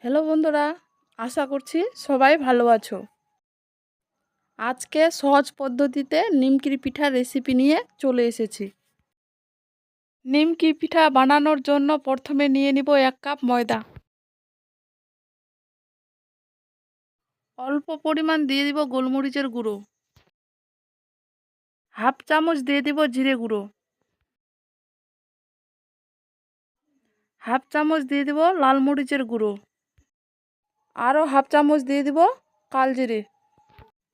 Hello বন্ধুরা, আশা করছি সবাই ভালো আছো। আজকে সহজ পদ্ধতিতে নিমকি পিঠার রেসিপি নিয়ে চলে এসেছি। নিমকি পিঠা বানানোর জন্য প্রথমে নিয়ে নিব 1 কাপ ময়দা। অল্প পরিমাণ দিয়ে দিব গোলমরিচের গুঁড়ো। হাফ চামচ দিয়ে দিব জিরে গুঁড়ো। হাফ চামচ দিয়ে দিব লাল মরিচের গুঁড়ো। আরও হাফ চামচ দিয়ে দিব কালজিরে।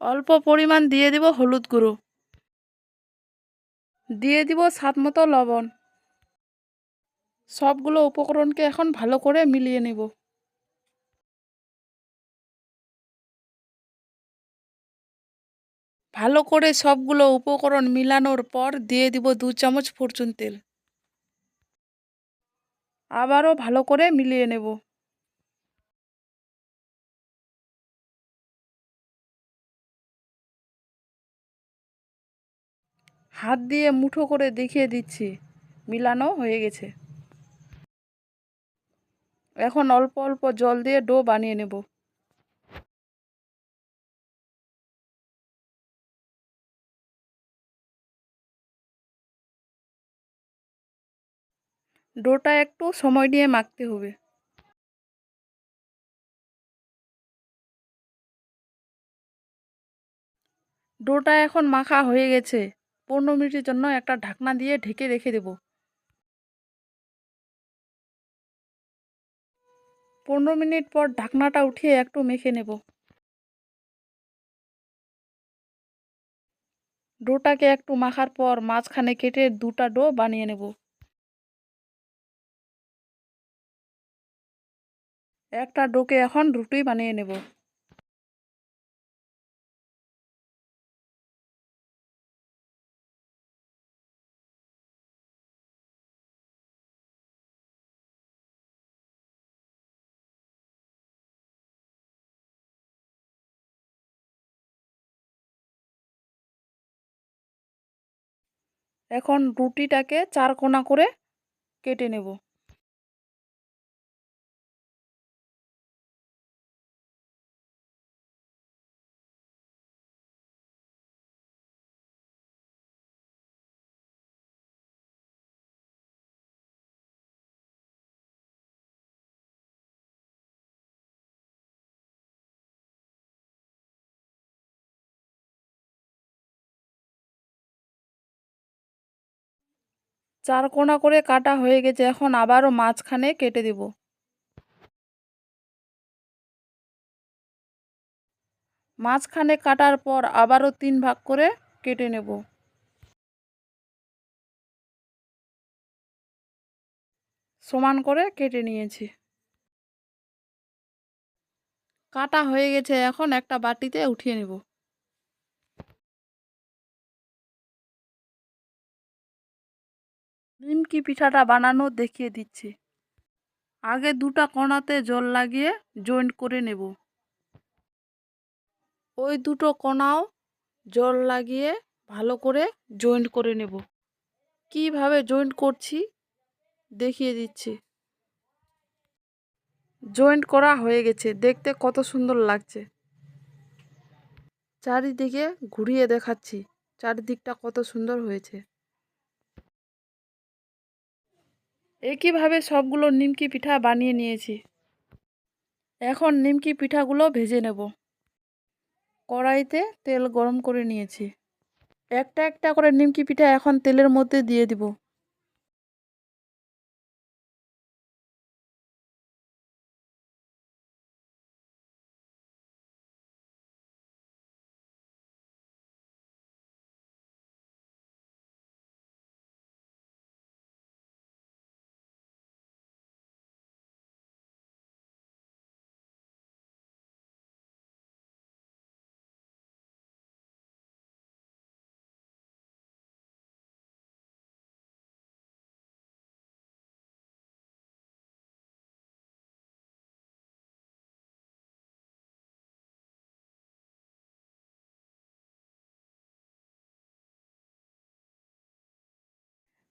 অল্প পরিমাণ দিয়ে দিব হলুদ গুঁড়ো। দিয়ে দিব স্বাদমতো লবণ। সবগুলো উপকরণকে এখন ভালো করে মিলিয়ে নেব। ভালো করে সবগুলো উপকরণ মিলানোর পর দিয়ে দিব 2 চামচ ফরচুন তেল। আবারও ভালো করে মিলিয়ে নেব। হাত দিয়ে মুঠো করে দেখিয়ে দিচ্ছি, মিলানো হয়ে গেছে। এখন অল্প অল্প জল দিয়ে ডো বানিয়ে নেব। ডোটা একটু সময় নিয়ে মাখতে হবে। ডোটা এখন মাখা হয়ে গেছে। 15 মিনিটের জন্য একটা ঢাকনা দিয়ে ঢেকে রেখে দেব। 15 মিনিট পর ঢাকনাটা উঠিয়ে একটু মেখে নেব। ডোটাকে একটু মাখার পর মাঝখানে কেটে 2টা ডো বানিয়ে নেব। একটা ডোকে এখন রুটি বানিয়ে নেব। এখন রুটিটাকে 4 কোনা করে কেটে নেব। চার কোনা করে কাটা হয়ে গেছে, এখন আবারও মাঝখানে কেটে দেব। মাঝখানে কাটার পর আবারও 3 ভাগ করে কেটে নেব। সমান করে কেটে নিয়েছি। কাটা হয়ে গেছে, এখন একটা বাটিতে উঠিয়ে নেব। নিমকি পিঠাটা বানানো দেখিয়ে দিচ্ছি। আগে 2টা কোণাতে জল লাগিয়ে জয়েন্ট করে নেব। ওই দুটো কোণাও জল লাগিয়ে ভালো করে জয়েন্ট করে নেব। কিভাবে জয়েন্ট করছি দেখিয়ে দিচ্ছি। জয়েন্ট করা হয়ে গেছে, দেখতে কত সুন্দর লাগছে। চারিদিকে ঘুরিয়ে দেখাচ্ছি, চারিদিকটা কত সুন্দর হয়েছে। একইভাবে সবগুলো নিমকি পিঠা বানিয়ে নিয়েছি। এখন নিমকি পিঠাগুলো ভেজে নেব। কড়াইতে তেল গরম করে নিয়েছি। একটা একটা করে নিমকি পিঠা এখন তেলের মধ্যে দিয়ে দিব।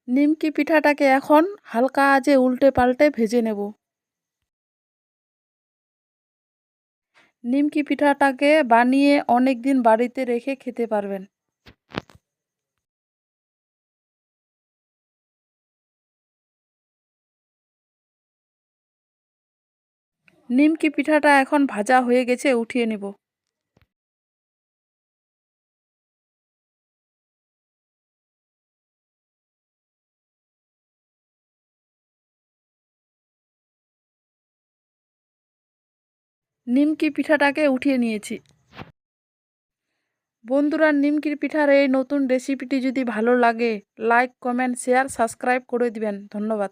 নিমকি পিঠাটাকে এখন হালকা আঁচে উল্টে পাল্টে ভেজে নেব। নিমকি পিঠাটাকে বানিয়ে অনেক দিন বাড়িতে রেখে খেতে পারবেন। নিমকি পিঠাটা এখন ভাজা হয়ে গেছে, উঠিয়ে নেব। নিমকি পিঠাটাকে উঠিয়ে নিয়েছি। বন্ধুরা, নিমকির পিঠার এই নতুন রেসিপিটি যদি ভালো লাগে, লাইক, কমেন্ট, শেয়ার, সাবস্ক্রাইব করে দিবেন। ধন্যবাদ।